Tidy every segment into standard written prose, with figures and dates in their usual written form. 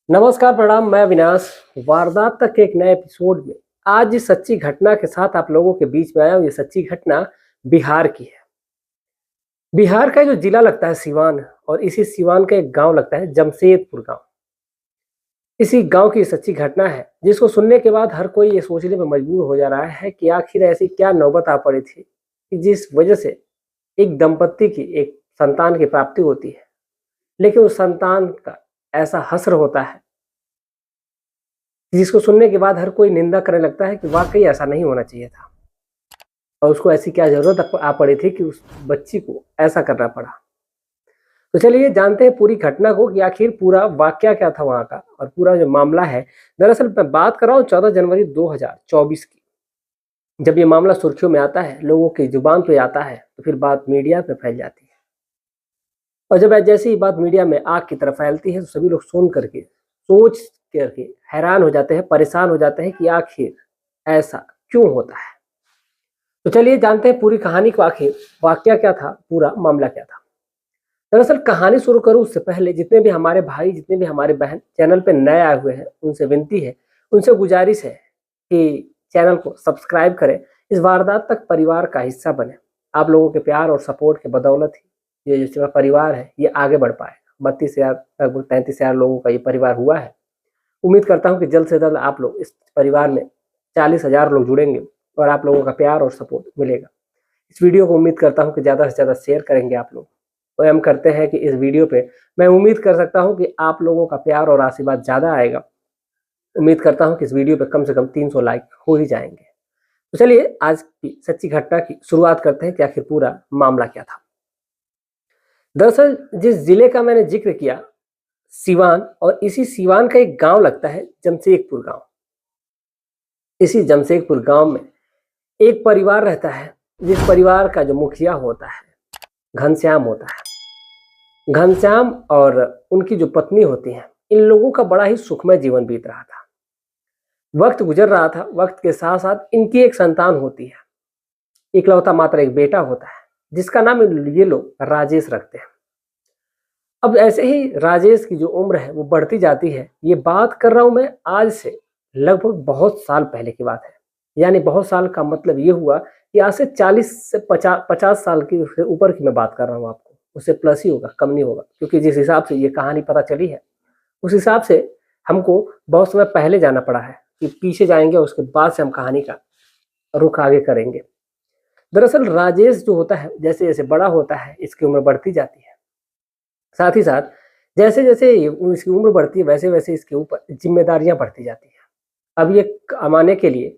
नमस्कार, प्रणाम। मैं अविनाश वारदात तक के एक नए एपिसोड में आज जिस सच्ची घटना के साथ आप लोगों के बीच में आया हूँ, ये सच्ची घटना बिहार की है। बिहार का जो जिला लगता है सिवान, और इसी सिवान का एक गांव लगता है जमशेदपुर गांव। इसी गांव की सच्ची घटना है जिसको सुनने के बाद हर कोई ये सोचने में मजबूर हो जा रहा है कि आखिर ऐसी क्या नौबत आ पड़ी थी कि जिस वजह से एक दंपत्ति की एक संतान की प्राप्ति होती है, लेकिन उस संतान का ऐसा हश्र होता है जिसको सुनने के बाद हर कोई निंदा करने लगता है कि वाकई ऐसा नहीं होना चाहिए था, और उसको ऐसी क्या जरूरत आ पड़ी थी कि उस बच्ची को ऐसा करना पड़ा। तो चलिए जानते हैं पूरी घटना को कि आखिर पूरा वाकया क्या था वहां का, और पूरा जो मामला है। दरअसल मैं बात कर रहा हूँ 14 जनवरी 2024 की। जब ये मामला सुर्खियों में आता है, लोगों की जुबान पे आता है, तो फिर बात मीडिया पे फैल जाती है। और जब जैसे ही बात मीडिया में आग की तरह फैलती है, तो सभी लोग सुन करके सोच करके हैरान हो जाते हैं, परेशान हो जाते हैं कि आखिर ऐसा क्यों होता है। तो चलिए जानते हैं पूरी कहानी को, आखिर वाकया क्या था, पूरा मामला क्या था। दरअसल कहानी शुरू करूं उससे पहले जितने भी हमारे भाई, जितने भी हमारे बहन चैनल पे नए आए हुए हैं, उनसे विनती है, उनसे गुजारिश है कि चैनल को सब्सक्राइब करें, इस वारदात तक परिवार का हिस्सा बने। आप लोगों के प्यार और सपोर्ट के बदौलत ही ये जो परिवार है ये आगे बढ़ पाएगा। 32,000 लगभग 33,000 लोगों का ये परिवार हुआ है। उम्मीद करता हूँ कि जल्द से जल्द आप लोग इस परिवार में 40,000 लोग जुड़ेंगे और आप लोगों का प्यार और सपोर्ट मिलेगा। इस वीडियो को उम्मीद करता हूँ कि ज़्यादा से ज़्यादा शेयर करेंगे आप लोग। तो हम करते हैं कि इस वीडियो पे मैं उम्मीद कर सकता हूँ कि आप लोगों का प्यार और आशीर्वाद ज़्यादा आएगा। उम्मीद करता हूँ कि इस वीडियो पे कम से कम 300 लाइक हो ही जाएंगे। तो चलिए आज की सच्ची घटना की शुरुआत करते हैं कि आखिर पूरा मामला क्या था। दरअसल जिस जिले का मैंने जिक्र किया सिवान, और इसी सिवान का एक गांव लगता है जमशेदपुर गांव। इसी जमशेदपुर गांव में एक परिवार रहता है, जिस परिवार का जो मुखिया होता है घनश्याम होता है। घनश्याम और उनकी जो पत्नी होती है, इन लोगों का बड़ा ही सुखमय जीवन बीत रहा था। वक्त गुजर रहा था, वक्त के साथ साथ इनकी एक संतान होती है। इकलौता मात्र एक बेटा होता है जिसका नाम ये लोग राजेश रखते हैं। अब ऐसे ही राजेश की जो उम्र है वो बढ़ती जाती है। ये बात कर रहा हूं मैं आज से लगभग बहुत साल पहले की बात है। यानी बहुत साल का मतलब ये हुआ कि आज से 40 से 50 साल की ऊपर की मैं बात कर रहा हूँ आपको। उससे प्लस ही होगा, कम नहीं होगा, क्योंकि जिस हिसाब से ये कहानी पता चली है उस हिसाब से हमको बहुत समय पहले जाना पड़ा है, कि पीछे जाएंगे उसके बाद से हम कहानी का रुख आगे करेंगे। दरअसल राजेश जो होता है जैसे जैसे बड़ा होता है इसकी उम्र बढ़ती जाती है। साथ ही साथ जैसे जैसे इसकी उम्र बढ़ती है वैसे वैसे इसके ऊपर जिम्मेदारियां बढ़ती जाती हैं। अब ये कमाने के लिए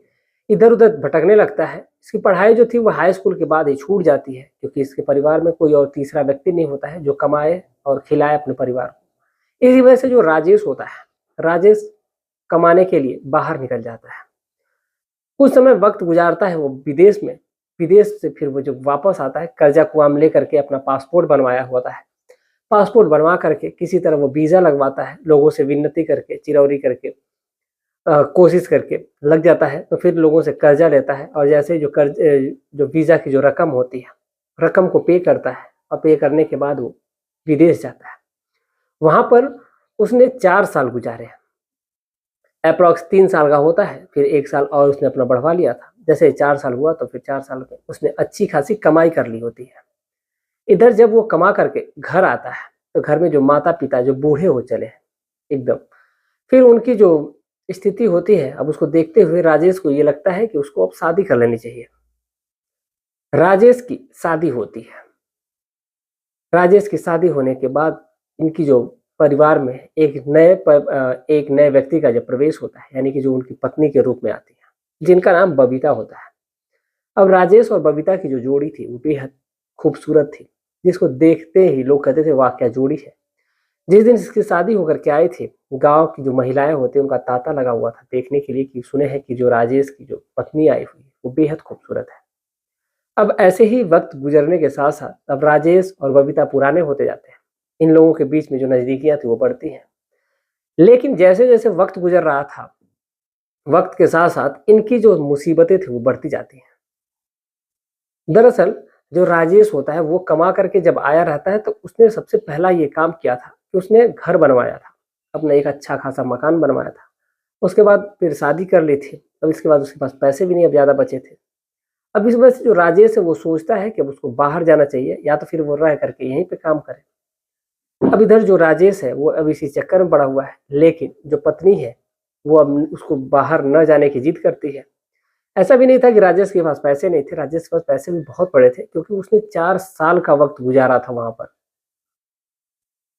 इधर उधर भटकने लगता है। इसकी पढ़ाई जो थी वो हाई स्कूल के बाद ही छूट जाती है, क्योंकि इसके परिवार में कोई और तीसरा व्यक्ति नहीं होता है जो कमाए और खिलाए अपने परिवार को। इसी वजह से जो राजेश होता है, राजेश कमाने के लिए बाहर निकल जाता है। कुछ समय वक्त गुजारता है वो विदेश में। विदेश से फिर वो जब वापस आता है, कर्जा कुआम लेकर के अपना पासपोर्ट बनवाया होता है। पासपोर्ट बनवा करके किसी तरह वो वीजा लगवाता है, लोगों से विनती करके, चिरौरी करके, कोशिश करके लग जाता है। तो फिर लोगों से कर्जा लेता है, और जैसे जो जो वीजा की जो रकम होती है, रकम को पे करता है, और पे करने के बाद वो विदेश जाता है। वहां पर उसने 4 साल गुजारे। अप्रॉक्स 3 साल का होता है, फिर 1 साल और उसने अपना बढ़वा लिया था। जैसे 4 साल हुआ तो फिर 4 साल में उसने अच्छी खासी कमाई कर ली होती है। इधर जब वो कमा करके घर आता है, तो घर में जो माता पिता जो बूढ़े हो चले हैं एकदम, फिर उनकी जो स्थिति होती है, अब उसको देखते हुए राजेश को ये लगता है कि उसको अब शादी कर लेनी चाहिए। राजेश की शादी होती है। राजेश की शादी होने के बाद इनकी जो परिवार में एक नए व्यक्ति का जब प्रवेश होता है, यानी कि जो उनकी पत्नी के रूप में आती है, जिनका नाम बबीता होता है। अब राजेश और बबीता की जो जोड़ी थी वो बेहद खूबसूरत थी, जिसको देखते ही लोग कहते थे वाह क्या जोड़ी है। जिस दिन इसकी शादी होकर के आई थी, गांव की जो महिलाएं होती उनका तांता लगा हुआ था देखने के लिए कि सुने हैं कि जो राजेश की जो पत्नी आई हुई वो बेहद खूबसूरत है। अब ऐसे ही वक्त गुजरने के साथ साथ अब राजेश और बबीता पुराने होते जाते हैं। इन लोगों के बीच में जो नजदीकियां थी वो बढ़ती हैं। लेकिन जैसे जैसे वक्त गुजर रहा था, वक्त के साथ साथ इनकी जो मुसीबतें थी वो बढ़ती जाती हैं। दरअसल जो राजेश होता है वो कमा करके जब आया रहता है, तो उसने सबसे पहला ये काम किया था कि उसने घर बनवाया था अपना एक अच्छा खासा मकान बनवाया था। उसके बाद फिर शादी कर ली थी। अब इसके बाद उसके पास पैसे भी नहीं अब ज़्यादा बचे थे। अब इस वजह से जो राजेश है वो सोचता है कि अब उसको बाहर जाना चाहिए या तो फिर वो रह करके यहीं पे काम करे। अब इधर जो राजेश है वो अब इसी चक्कर में पड़ा हुआ है, लेकिन जो पत्नी है वो अब उसको बाहर न जाने की जिद करती है। ऐसा भी नहीं था कि राजेश के पास पैसे नहीं थे, राजेश के पास पैसे भी बहुत पड़े थे, क्योंकि उसने 4 साल का वक्त गुजारा था वहाँ पर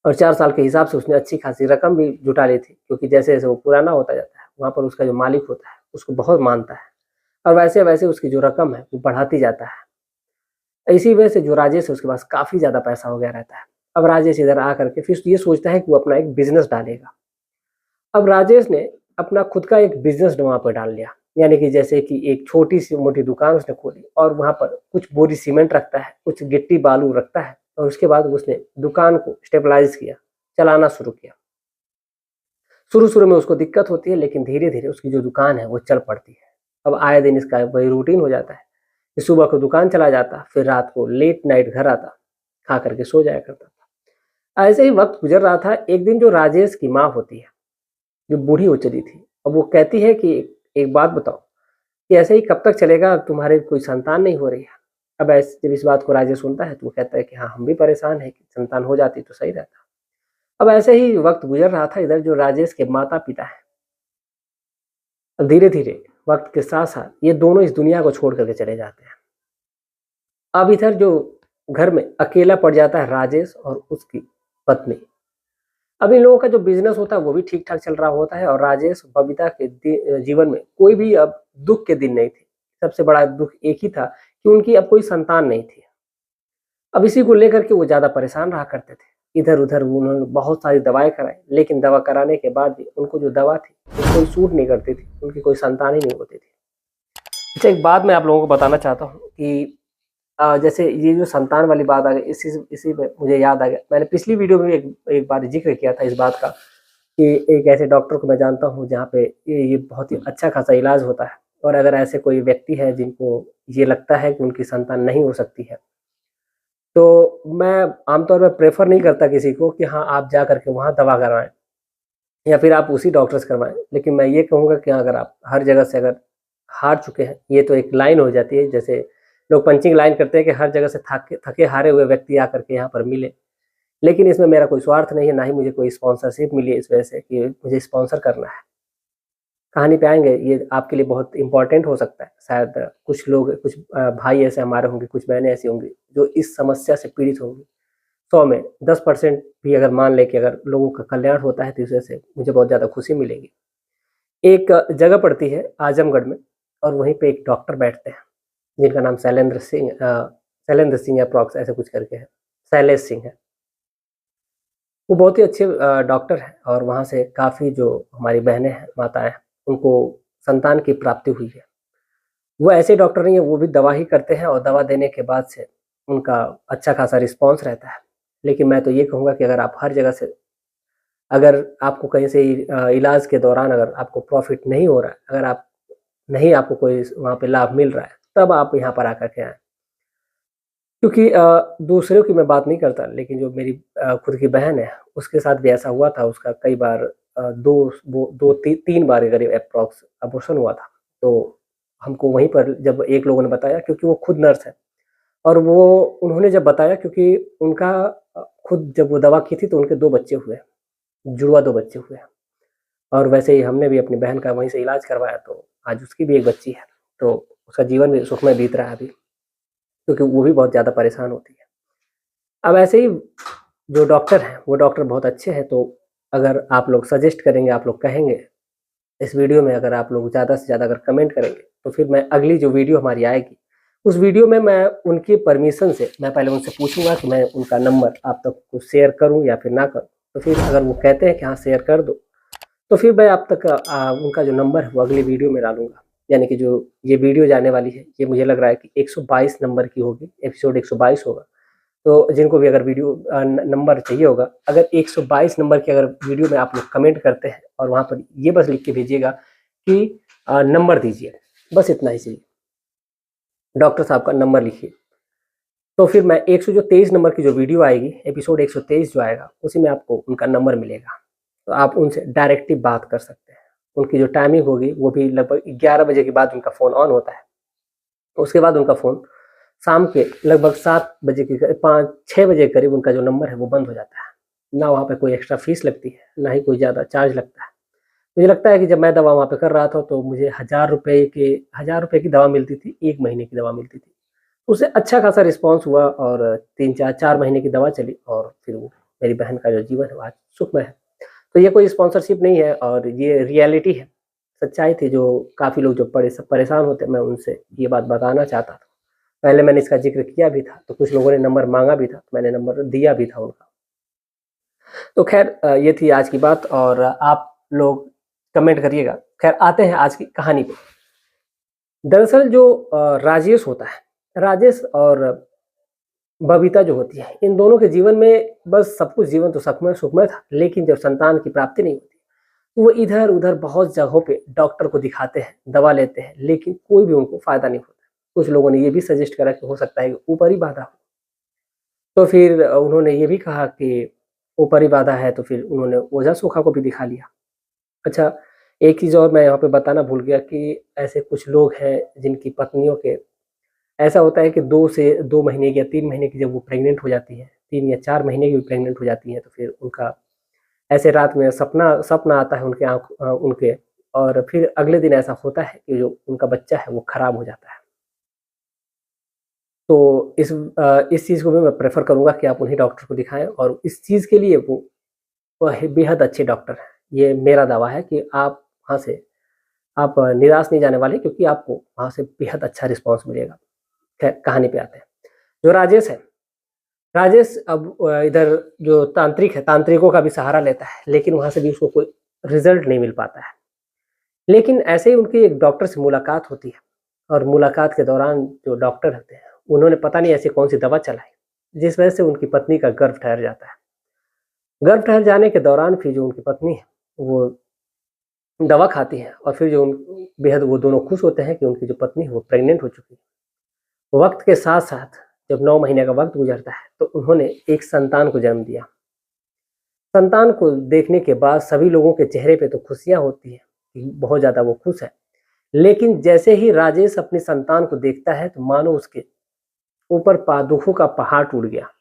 और 4 साल के हिसाब से उसने अच्छी खासी रकम भी जुटा ली थी, क्योंकि जैसे-जैसे वो पुराना होता जाता है, वहाँ पर उसका जो मालिक होता है, उसको बहुत मानता है और वैसे-वैसे उसकी जो रकम है, वो बढ़ाती जाता है। इसी वजह से जो राजेश है उसके पास काफ़ी ज़्यादा पैसा हो गया रहता है। अब राजेश इधर आकर के फिर ये सोचता है कि वो अपना एक बिज़नेस डालेगा। अब राजेश ने अपना खुद का एक बिज़नेस वहाँ पर डाल लिया, यानी कि जैसे कि एक छोटी-सी मोटी दुकान उसने खोली और वहाँ पर कुछ बोरी सीमेंट रखता है, कुछ गिट्टी बालू रखता है और उसके बाद उसने दुकान को स्टेबलाइज़ किया, चलाना शुरू किया। शुरू-शुरू में उसको दिक्कत होती है, लेकिन धीरे-धीरे उसकी जो दुकान है वो चल पड़ती है। अब आए दिन इसका वही रूटीन हो जाता है कि सुबह को दुकान चला जाता, फिर रात को लेट नाइट घर आता, खा कर के सो जाया करता था। ऐसे ही वक़्त गुज़र रहा था। एक दिन जो राजेश की माँ होती है, जो बूढ़ी हो चली थी, अब वो कहती है कि एक बात बताओ कि ऐसे ही कब तक चलेगा? तुम्हारे कोई संतान नहीं हो रही है। अब जब इस बात को राजेश सुनता है तो वो कहता है कि हाँ, हम भी परेशान हैं कि संतान हो जाती तो सही रहता। अब ऐसे ही वक़्त गुज़र रहा था। इधर जो राजेश के माता-पिता हैं, अब धीरे-धीरे वक़्त के साथ-साथ ये दोनों इस दुनिया को छोड़ कर के चले जाते हैं। अब इधर जो घर में अकेला पड़ जाता है राजेश और उसकी पत्नी। अब इन लोगों का जो बिज़नेस होता है वो भी ठीक-ठाक चल रहा होता है और राजेश और बबीता के जीवन में कोई भी अब दुःख के दिन नहीं थे। सबसे बड़ा दुःख एक ही था कि उनकी अब कोई संतान नहीं थी। अब इसी को लेकर के वो ज़्यादा परेशान रहा करते थे। इधर-उधर उन्होंने बहुत सारी दवाएँ कराई, लेकिन दवा कराने के बाद भी उनको जो दवा थी, वो कोई सूट नहीं करती थी, उनकी कोई संतान ही नहीं होती थी। अच्छा, एक बात मैं आप लोगों को बताना चाहता हूँ कि जैसे ये जो संतान वाली बात आ गई, इसी में मुझे याद आ गया। मैंने पिछली वीडियो में भी एक एक बार ज़िक्र किया था इस बात का कि एक ऐसे डॉक्टर को मैं जानता हूँ जहाँ पे ये बहुत ही अच्छा खासा इलाज होता है और अगर ऐसे कोई व्यक्ति है जिनको ये लगता है कि उनकी संतान नहीं हो सकती है, तो मैं आमतौर पर प्रेफ़र नहीं करता किसी को कि हाँ, आप जा कर के वहाँ दवा करवाएँ या फिर आप उसी डॉक्टर से करवाएँ। लेकिन मैं ये कहूँगा कि अगर आप हर जगह से अगर हार चुके हैं, ये तो एक लाइन हो जाती है, जैसे लोग पंचिंग लाइन करते हैं कि हर जगह से थके हारे हुए व्यक्ति आकर के यहाँ पर मिले। लेकिन इसमें मेरा कोई स्वार्थ नहीं है, ना ही मुझे कोई स्पॉन्सरशिप मिली है इस वजह से कि मुझे स्पॉन्सर करना है। कहानी पे आएँगे, ये आपके लिए बहुत इम्पोर्टेंट हो सकता है। शायद कुछ लोग, कुछ भाई ऐसे हमारे होंगे, कुछ बहनें ऐसी होंगी जो इस समस्या से पीड़ित होंगी। 100 में 10% भी अगर मान लें कि अगर लोगों का कल्याण होता है तो इस वजह से मुझे बहुत ज़्यादा खुशी मिलेगी। एक जगह पड़ती है आजमगढ़ में और वहीं पे एक डॉक्टर बैठते हैं, जिनका नाम शैलेंद्र सिंह एप्रॉक्स ऐसे कुछ करके है, शैलेश सिंह है। वो बहुत ही अच्छे डॉक्टर हैं और वहाँ से काफ़ी जो हमारी बहनें हैं, माताएँ हैं, उनको संतान की प्राप्ति हुई है। वो ऐसे डॉक्टर नहीं है, वो भी दवा ही करते हैं और दवा देने के बाद से उनका अच्छा खासा रिस्पॉन्स रहता है। लेकिन मैं तो ये कहूँगा कि अगर आप हर जगह से, अगर आपको कहीं से इलाज के दौरान अगर आपको प्रॉफ़िट नहीं हो रहा है, अगर आप नहीं आपको कोई वहाँ पे लाभ मिल रहा है, तब आप यहाँ पर आकर के आएँ। क्योंकि दूसरों की मैं बात नहीं करता, लेकिन जो मेरी खुद की बहन है, उसके साथ भी ऐसा हुआ था। उसका कई बार 2-3 बार के करीब एप्रॉक्स अबॉर्शन हुआ था। तो हमको वहीं पर जब एक लोगों ने बताया, क्योंकि वो खुद नर्स है और वो उन्होंने जब बताया, क्योंकि उनका खुद जब वो दवा की थी तो उनके 2 बच्चे हुए, जुड़वा 2 बच्चे हुए और वैसे ही हमने भी अपनी बहन का वहीं से इलाज करवाया, तो आज उसकी भी एक बच्ची है। तो उसका जीवन भी सुखमय बीत रहा है अभी, क्योंकि वो भी बहुत ज़्यादा परेशान होती है। अब ऐसे ही जो डॉक्टर हैं, वो डॉक्टर बहुत अच्छे हैं, तो अगर आप लोग सजेस्ट करेंगे, आप लोग कहेंगे इस वीडियो में, अगर आप लोग ज़्यादा से ज़्यादा अगर कमेंट करेंगे, तो फिर मैं अगली जो वीडियो हमारी आएगी, उस वीडियो में मैं उनकी परमिशन से मैं पहले उनसे पूछूँगा कि मैं उनका नंबर आप तक को शेयर करूँ या फिर ना करूँ। तो फिर अगर वो कहते हैं कि हाँ, शेयर कर दो, तो फिर मैं आप तक उनका जो नंबर है वो अगली वीडियो में डालूँगा। यानी कि जो ये वीडियो जाने वाली है, ये मुझे लग रहा है कि 122 नंबर की होगी, एपिसोड 122 होगा। तो जिनको भी अगर वीडियो नंबर चाहिए होगा, अगर 122 नंबर की अगर वीडियो में आप लोग कमेंट करते हैं और वहाँ पर ये बस लिख के भेजिएगा कि नंबर दीजिए, बस इतना ही चाहिए। डॉक्टर साहब का नंबर लिखिए, तो फिर मैं 123 नंबर की जो वीडियो आएगी, एपिसोड 123 जो आएगा, उसी में आपको उनका नंबर मिलेगा। तो आप उनसे डायरेक्टली बात कर सकते हैं। उनकी जो टाइमिंग होगी वो भी लगभग 11 बजे के बाद उनका फ़ोन ऑन होता है। उसके बाद उनका फ़ोन शाम के लगभग 7 बजे के 5-6 बजे के करीब उनका जो नंबर है वो बंद हो जाता है। ना वहाँ पे कोई एक्स्ट्रा फ़ीस लगती है, ना ही कोई ज़्यादा चार्ज लगता है। मुझे लगता है कि जब मैं दवा वहाँ पे कर रहा था तो मुझे ₹1000 की दवा मिलती थी, 1 महीने की दवा मिलती थी। उससे अच्छा खासा रिस्पॉन्स हुआ और 3-4 महीने की दवा चली और फिर वो मेरी बहन का जो जीवन है वो आज सुखमय है। तो ये कोई स्पॉन्सरशिप नहीं है और ये रियलिटी है, सच्चाई थी जो काफ़ी लोग जो परेशान होते हैं, मैं उनसे ये बात बताना चाहता था। पहले मैंने इसका ज़िक्र किया भी था, तो कुछ लोगों ने नंबर माँगा भी था, तो मैंने नंबर दिया भी था उनका। तो ख़ैर ये थी आज की बात और आप लोग कमेंट करिएगा। ख़ैर आते हैं आज की कहानी पे। दरअसल जो राजेश होता है, राजेश और बबीता जो होती है, इन दोनों के जीवन में बस सब कुछ जीवन तो सुखमय था, लेकिन जब संतान की प्राप्ति नहीं होती, तो वो इधर-उधर बहुत जगहों पे डॉक्टर को दिखाते हैं, दवा लेते हैं, लेकिन कोई भी उनको फ़ायदा नहीं होता। कुछ लोगों ने ये भी सजेस्ट करा कि हो सकता है कि ऊपरी बाधा हो। तो फिर उन्होंने ये भी कहा कि ऊपरी बाधा है, तो फिर उन्होंने ओझा-सोखा को भी दिखा लिया। अच्छा, एक चीज़ और मैं यहाँ पे बताना भूल गया कि ऐसे कुछ लोग हैं जिनकी पत्नियों के ऐसा होता है कि 2 महीने की या 3 महीने की जब वो प्रेग्नेंट हो जाती हैं, 3 या 4 महीने की भी प्रेग्नेंट हो जाती हैं, तो फिर उनका ऐसे रात में सपना आता है उनके और फिर अगले दिन ऐसा होता है कि जो उनका बच्चा है वो खराब हो जाता है। तो इस चीज़ को भी मैं प्रेफ़र करूँगा कि आप उन्हीं डॉक्टर को दिखाएँ और इस चीज़ के लिए वो बेहद अच्छे डॉक्टर हैं। ये मेरा दावा है कि आप निराश नहीं जाने वाले क्योंकि आपको वहाँ से बेहद अच्छा रिस्पॉन्स मिलेगा। खैर कहानी पे आते हैं। जो राजेश है, राजेश अब इधर जो तांत्रिक है, तांत्रिकों का भी सहारा लेता है, लेकिन वहाँ से भी उसको कोई रिज़ल्ट नहीं मिल पाता है। लेकिन ऐसे ही उनकी एक डॉक्टर से मुलाकात होती है और मुलाकात के दौरान जो डॉक्टर होते हैं, उन्होंने पता नहीं ऐसी कौन-सी दवा चलाई, जिस वजह से उनकी पत्नी का गर्भ ठहर जाता है। गर्भ ठहर जाने के दौरान फिर जो उनकी पत्नी है, वो दवा खाती है और फिर जो बेहद वो दोनों खुश होते हैं कि उनकी जो पत्नी है वो प्रेग्नेंट हो चुकी है। वक़्त के साथ-साथ जब 9 महीने का वक़्त गुज़रता है, तो उन्होंने एक संतान को जन्म दिया। संतान को देखने के बाद सभी लोगों के चेहरे पे तो खुशियाँ होती हैं, कि बहुत ज़्यादा वो खुश है। लेकिन जैसे ही राजेश अपनी संतान को देखता है, तो मानो उसके ऊपर दुखों का पहाड़ टूट गया।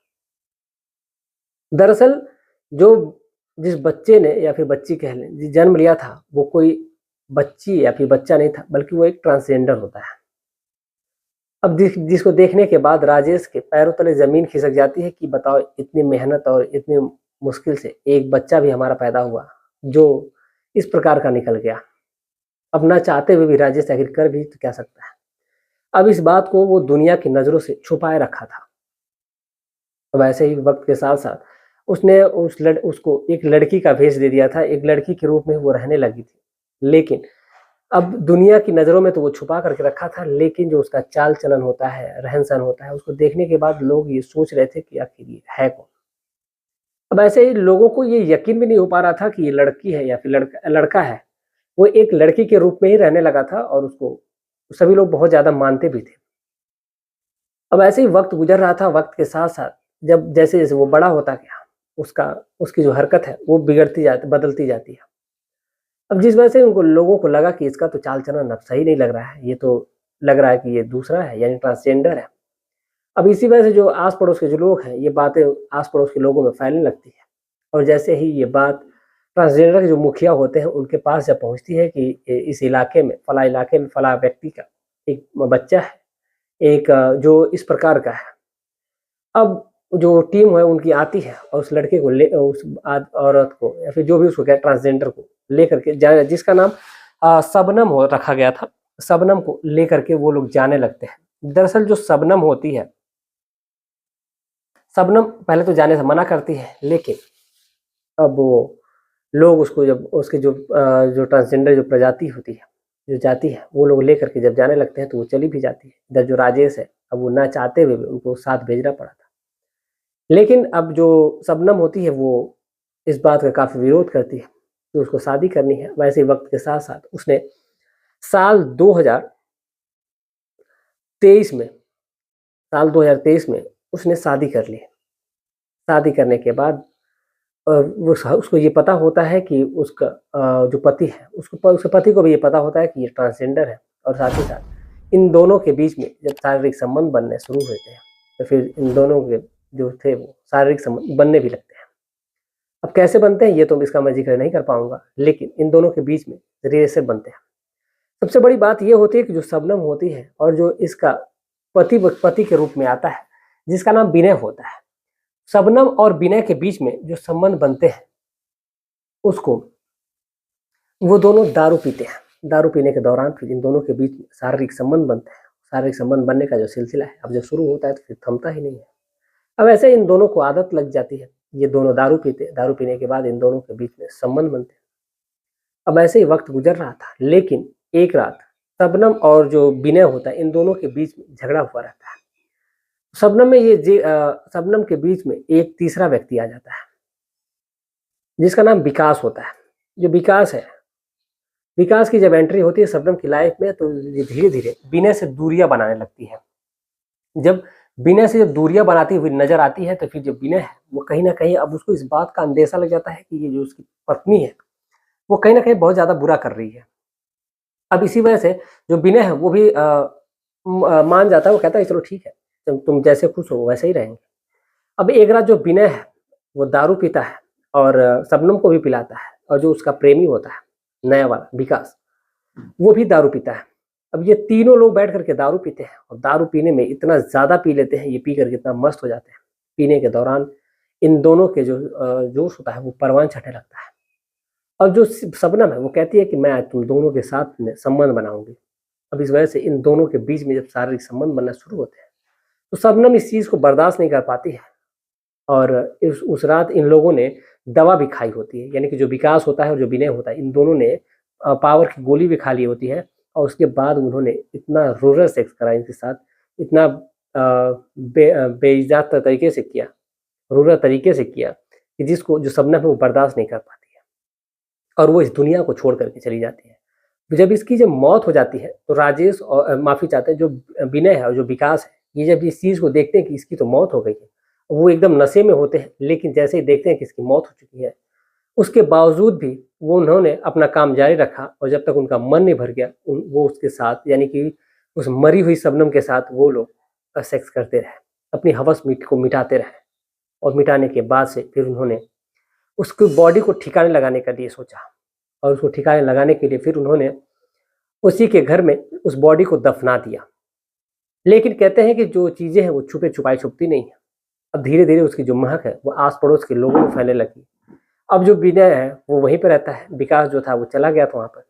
दरअसल जो जिस बच्चे ने या फिर बच्ची कह लें, जि जन्म लिया था, वो कोई बच्ची या फिर बच्चा नहीं था, बल्कि वो एक ट्रांसजेंडर होता है। अब जिसको देखने के बाद राजेश के पैरों तले ज़मीन खिसक जाती है कि बताओ इतनी मेहनत और इतनी मुश्किल से एक बच्चा भी हमारा पैदा हुआ, जो इस प्रकार का निकल गया। अब ना चाहते हुए भी राजेश आखिर कर भी तो क्या सकता है। अब इस बात को वो दुनिया की नज़रों से छुपाए रखा था। वैसे ही वक़्त के साथ-साथ उसने उसको एक लड़की का भेष दे दिया था, एक लड़की के रूप में वो रहने लगी थी। लेकिन अब दुनिया की नज़रों में तो वो छुपा करके रखा था, लेकिन जो उसका चाल-चलन होता है, रहन-सहन होता है, उसको देखने के बाद लोग ये सोच रहे थे कि आखिर ये है कौन? अब ऐसे ही लोगों को ये यकीन भी नहीं हो पा रहा था कि ये लड़की है या फिर लड़का है। वो एक लड़की के रूप में ही रहने लगा था और उसको सभी लोग बहुत ज़्यादा मानते भी थे। अब ऐसे ही वक़्त गुज़र रहा था, वक़्त के साथ-साथ जब जैसे-जैसे वो बड़ा होता गया, उसका उसकी जो हरकत है, वो बदलती जाती है। अब जिस वजह से उनको लोगों को लगा कि इसका तो चाल-चलन अब सही नहीं लग रहा है, ये तो लग रहा है कि ये दूसरा है यानी ट्रांसजेंडर है। अब इसी वजह से जो आस-पड़ोस के जो लोग हैं, ये बातें आस-पड़ोस के लोगों में फैलने लगती है और जैसे ही ये बात ट्रांसजेंडर के जो मुखिया होते हैं, उनके पास जब पहुँचती है कि इस इलाके में फलाँ व्यक्ति का एक बच्चा है, जो इस प्रकार का है। अब जो टीम है उनकी आती है और उस लड़के को उस औरत को या फिर जो भी उसको क्या ट्रांसजेंडर को लेकर के जिसका नाम शबनम हो रखा गया था, शबनम को लेकर के वो लोग जाने लगते हैं। दरअसल जो शबनम होती है, शबनम पहले तो जाने से मना करती है, लेकिन अब वो लोग उसको जब उसकी जो ट्रांसजेंडर जो प्रजाति होती है, जो जाति है, वो लोग लेकर के जब जाने लगते हैं तो वो चली भी जाती है। इधर जो राजेश है, अब वो ना चाहते हुए भी उनको साथ भेजना पड़ा था। लेकिन अब जो शबनम होती है वो इस बात का काफ़ी विरोध करती है कि उसको शादी करनी है। वैसे ही वक़्त के साथ-साथ उसने साल 2023 में साल 2023 में उसने शादी कर ली। शादी करने के बाद उसको ये पता होता है कि उसका जो पति है उसके पति को भी ये पता होता है कि ये ट्रांसजेंडर है, और साथ ही साथ इन दोनों के बीच में जब शारीरिक संबंध बनने शुरू होते हैं तो फिर इन दोनों के जो थे वो शारीरिक संबंध बनने भी लगते हैं। अब कैसे बनते हैं ये तो इसका मैं जिक्र नहीं कर पाऊंगा, लेकिन इन दोनों के बीच में रिलेशन बनते हैं। सबसे बड़ी बात ये होती है कि जो शबनम होती है और जो इसका पति के रूप में आता है जिसका नाम विनय होता है, शबनम और विनय के बीच में जो संबंध बनते हैं उसको वो दोनों दारू पीते हैं। दारू पीने के दौरान फिर इन दोनों के बीच में शारीरिक संबंध बनते हैं। शारीरिक संबंध बनने का जो सिलसिला है अब जब शुरू होता है तो फिर थमता ही नहीं है। अब ऐसे इन दोनों को आदत लग जाती है, ये दोनों दारू पीते, दारू पीने के बाद इन दोनों के बीच में संबंध बनते हैं। अब ऐसे ही वक्त गुजर रहा था, लेकिन एक रात शबनम और जो विनय होता है इन दोनों के बीच में झगड़ा हुआ रहता है। शबनम के बीच में एक तीसरा व्यक्ति आ जाता है जिसका नाम विकास होता है। जो विकास है, विकास की जब एंट्री होती है शबनम की लाइफ में तो ये धीरे धीरे विनय से दूरियां बनाने लगती है। जब विनय से जब दूरियां बनाती हुई नजर आती है तो फिर जो विनय है वो कहीं ना कहीं अब उसको इस बात का अंदेशा लग जाता है कि ये जो उसकी पत्नी है वो कहीं ना कहीं बहुत ज्यादा बुरा कर रही है। अब इसी वजह से जो विनय है वो भी मान जाता है। वो कहता है चलो ठीक है, तुम जैसे खुश हो वैसे ही रहेंगे। अब एक रात जो विनय है वो दारू पीता है और शबनम को भी पिलाता है, और जो उसका प्रेमी होता है नया वाला विकास वो भी दारू पीता है। अब ये तीनों लोग बैठ करके दारू पीते हैं और दारू पीने में इतना ज़्यादा पी लेते हैं, ये पी करके इतना मस्त हो जाते हैं। पीने के दौरान इन दोनों के जो जोश होता है वो परवान चढ़ने लगता है। और जो शबनम है वो कहती है कि मैं आज तुम दोनों के साथ में संबंध बनाऊंगी। अब इस वजह से इन दोनों के बीच में जब शारीरिक संबंध बनना शुरू होते हैं तो शबनम इस चीज़ को बर्दाश्त नहीं कर पाती है, और उस रात इन लोगों ने दवा भी खाई होती है। यानी कि जो विकास होता है और जो विनय होता है इन दोनों ने पावर की गोली भी खा ली होती है, और उसके बाद उन्होंने इतना रूरल सेक्स करा इनके साथ, इतना बेइज्जत तरीके से किया, रूरल तरीके से किया कि जिसको जो शबनम है वो बर्दाश्त नहीं कर पाती है और वो इस दुनिया को छोड़ करके चली जाती है। जब इसकी जब मौत हो जाती है तो राजेश और माफ़ी चाहते हैं जो विनय है और जो विकास है, ये जब इस चीज़ को देखते हैं कि इसकी तो मौत हो गई है, वो एकदम नशे में होते हैं। लेकिन जैसे ही देखते हैं कि इसकी मौत हो चुकी है, उसके बावजूद भी वो उन्होंने अपना काम जारी रखा, और जब तक उनका मन नहीं भर गया वो उसके साथ यानी कि उस मरी हुई शबनम के साथ वो लोग सेक्स करते रहे, अपनी हवस को मिटाते रहे। और मिटाने के बाद से फिर उन्होंने उसकी बॉडी को ठिकाने लगाने का लिए सोचा, और उसको ठिकाने लगाने के लिए फिर उन्होंने उसी के घर में उस बॉडी को दफना दिया। लेकिन कहते हैं कि जो चीज़ें हैं वो छुपे छुपाई छुपती नहीं है। अब धीरे धीरे उसकी जो महक है वो आस पड़ोस के लोगों में फैलने लगी। अब जो विनय है वो वहीं पर रहता है, विकास जो था वो चला गया था वहाँ पर।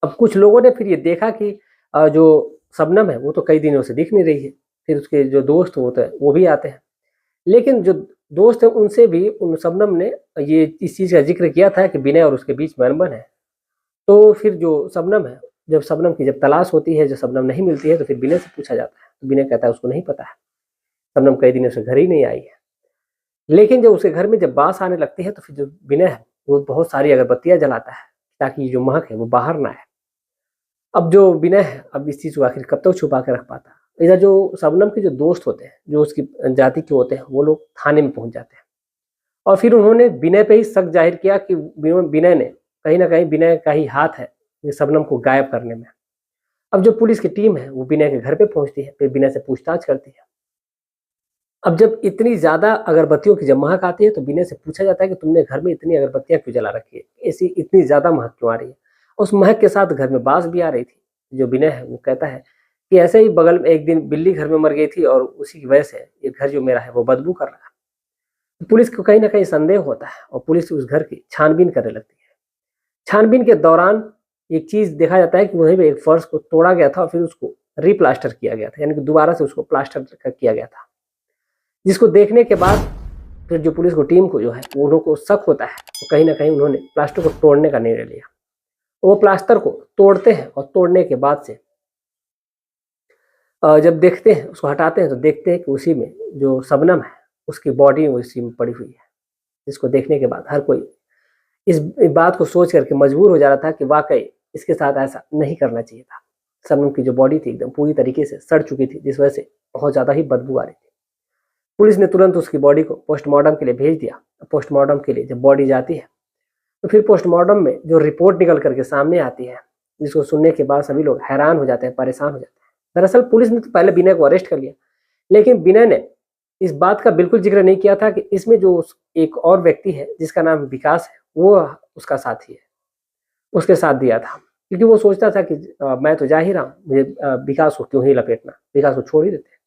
अब कुछ लोगों ने फिर ये देखा कि जो शबनम है वो तो कई दिनों से दिख नहीं रही है। फिर उसके जो दोस्त होते हैं वो भी आते हैं, लेकिन जो दोस्त हैं उनसे भी उन शबनम ने ये इस चीज़ का जिक्र किया था कि विनय और उसके बीच में अनबन है। तो फिर जो शबनम है, जब शबनम की जब तलाश होती है, जब शबनम नहीं मिलती है तो फिर विनय से पूछा जाता है, तो विनय कहता है उसको नहीं पता है, शबनम कई दिनों से घर ही नहीं आई है। लेकिन जब उसके घर में जब बास आने लगती है तो फिर जो विनय है वो बहुत सारी अगरबत्तियां जलाता है ताकि जो महक है वो बाहर ना आए। अब जो विनय है अब इस चीज़ को आखिर कब तक छुपा के रख पाता। इधर जो शबनम के जो दोस्त होते हैं, जो उसकी जाति के होते हैं, वो लोग थाने में पहुंच जाते हैं, और फिर उन्होंने विनय पे ही शक जाहिर किया कि विनय ने कहीं ना कहीं विनय का ही हाथ है शबनम को गायब करने में। अब जो पुलिस की टीम है वो विनय के घर पे पहुंचती है, फिर विनय से पूछताछ करती है। अब जब इतनी ज्यादा अगरबत्तियों की जब महक आती है तो विनय से पूछा जाता है कि तुमने घर में इतनी अगरबत्तियां क्यों जला रखी है, ऐसी इतनी ज्यादा महक क्यों आ रही है। उस महक के साथ घर में बास भी आ रही थी। जो विनय है वो कहता है कि ऐसे ही बगल में एक दिन बिल्ली घर में मर गई थी और उसी की वजह से ये घर जो मेरा है वो बदबू कर रहा है। पुलिस को कहीं ना कहीं संदेह होता है और पुलिस उस घर की छानबीन करने लगती है। छानबीन के दौरान एक चीज देखा जाता है कि वहीं पे एक फर्श को तोड़ा गया था और फिर उसको रिप्लास्टर किया गया था, यानी कि दोबारा से उसको प्लास्टर किया गया था। जिसको देखने के बाद फिर जो पुलिस को टीम को जो है उन्हों को शक होता है, तो कहीं ना कहीं उन्होंने प्लास्टर को तोड़ने का निर्णय लिया। वो प्लास्टर को तोड़ते हैं और तोड़ने के बाद से जब देखते हैं, उसको हटाते हैं तो देखते हैं कि उसी में जो शबनम है उसकी बॉडी उसी में पड़ी हुई है। जिसको देखने के बाद हर कोई इस बात को सोच करके मजबूर हो जा रहा था कि वाकई इसके साथ ऐसा नहीं करना चाहिए था। शबनम की जो बॉडी थी एकदम पूरी तरीके से सड़ चुकी थी, जिस वजह से बहुत ज़्यादा ही बदबू आ रही थी। पुलिस ने तुरंत उसकी बॉडी को पोस्टमार्टम के लिए भेज दिया। पोस्टमार्टम के लिए जब बॉडी जाती है, तो फिर पोस्टमार्टम में जो रिपोर्ट निकल करके सामने आती है, जिसको सुनने के बाद सभी लोग हैरान हो जाते हैं, परेशान हो जाते हैं। दरअसल पुलिस ने तो पहले विनय को अरेस्ट कर लिया, लेकिन विनय ने इस बात का बिल्कुल जिक्र नहीं किया था कि इसमें जो एक और व्यक्ति है जिसका नाम विकास है, वो उसका साथी है, उसके साथ दिया था। क्योंकि वो सोचता था कि मैं तो जा ही रहा हूँ, मुझे विकास को क्यों ही लपेटना, विकास को छोड़ ही देते हैं।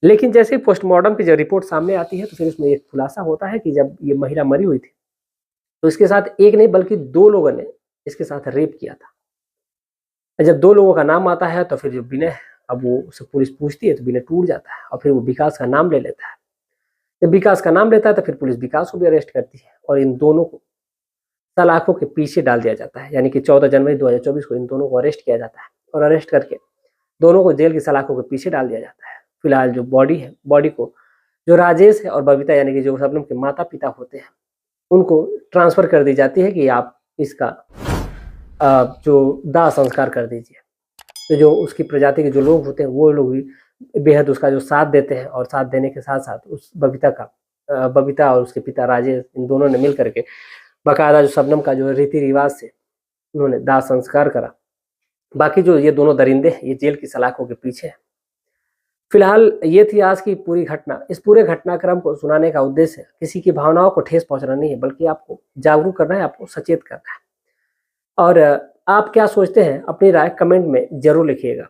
लेकिन जैसे ही पोस्टमार्टम की जब रिपोर्ट सामने आती है, तो फिर इसमें एक खुलासा होता है कि जब ये महिला मरी हुई थी, तो इसके साथ एक नहीं बल्कि 2 लोगों ने इसके साथ रेप किया था। जब 2 लोगों का नाम आता है, तो फिर जो विनय है, अब वो उससे पुलिस पूछती है तो विनय टूट जाता है और फिर वो विकास का नाम ले लेता है। जब विकास का नाम लेता है तो फिर पुलिस विकास को भी अरेस्ट करती है और इन दोनों को सलाखों के पीछे डाल दिया जाता है। यानी कि 14 जनवरी 2024 को इन दोनों को अरेस्ट किया जाता है और अरेस्ट करके दोनों को जेल की सलाखों के पीछे डाल दिया जाता है। फिलहाल जो बॉडी है, बॉडी को जो राजेश है और बबीता यानी कि जो शबनम के माता पिता होते हैं, उनको ट्रांसफर कर दी जाती है कि आप इसका जो दाह संस्कार कर दीजिए। तो जो उसकी प्रजाति के जो लोग होते हैं, वो लोग भी बेहद उसका जो साथ देते हैं और साथ देने के साथ साथ उस बबीता और उसके पिता राजेश, इन दोनों ने मिल करके बाकायदा जो शबनम का जो रीति रिवाज से उन्होंने दाह संस्कार करा। बाकी जो ये दोनों दरिंदे हैं, ये जेल की सलाखों के पीछे हैं। फिलहाल ये थी आज की पूरी घटना। इस पूरे घटनाक्रम को सुनाने का उद्देश्य किसी की भावनाओं को ठेस पहुंचाना नहीं है, बल्कि आपको जागरूक करना है, आपको सचेत करना है। और आप क्या सोचते हैं, अपनी राय कमेंट में जरूर लिखिएगा।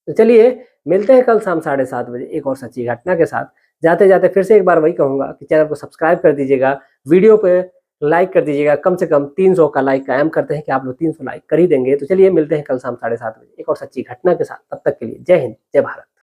तो चलिए मिलते हैं कल शाम 7:30 बजे एक और सच्ची घटना के साथ। जाते जाते फिर से एक बार वही कहूंगा कि चैनल को सब्सक्राइब कर दीजिएगा, वीडियो पे लाइक कर दीजिएगा। कम से कम 300 का लाइक कायम करते हैं कि आप लोग 300 लाइक कर ही देंगे। तो चलिए मिलते हैं कल शाम 7:30 बजे एक और सच्ची घटना के साथ। तब तक के लिए जय हिंद, जय भारत।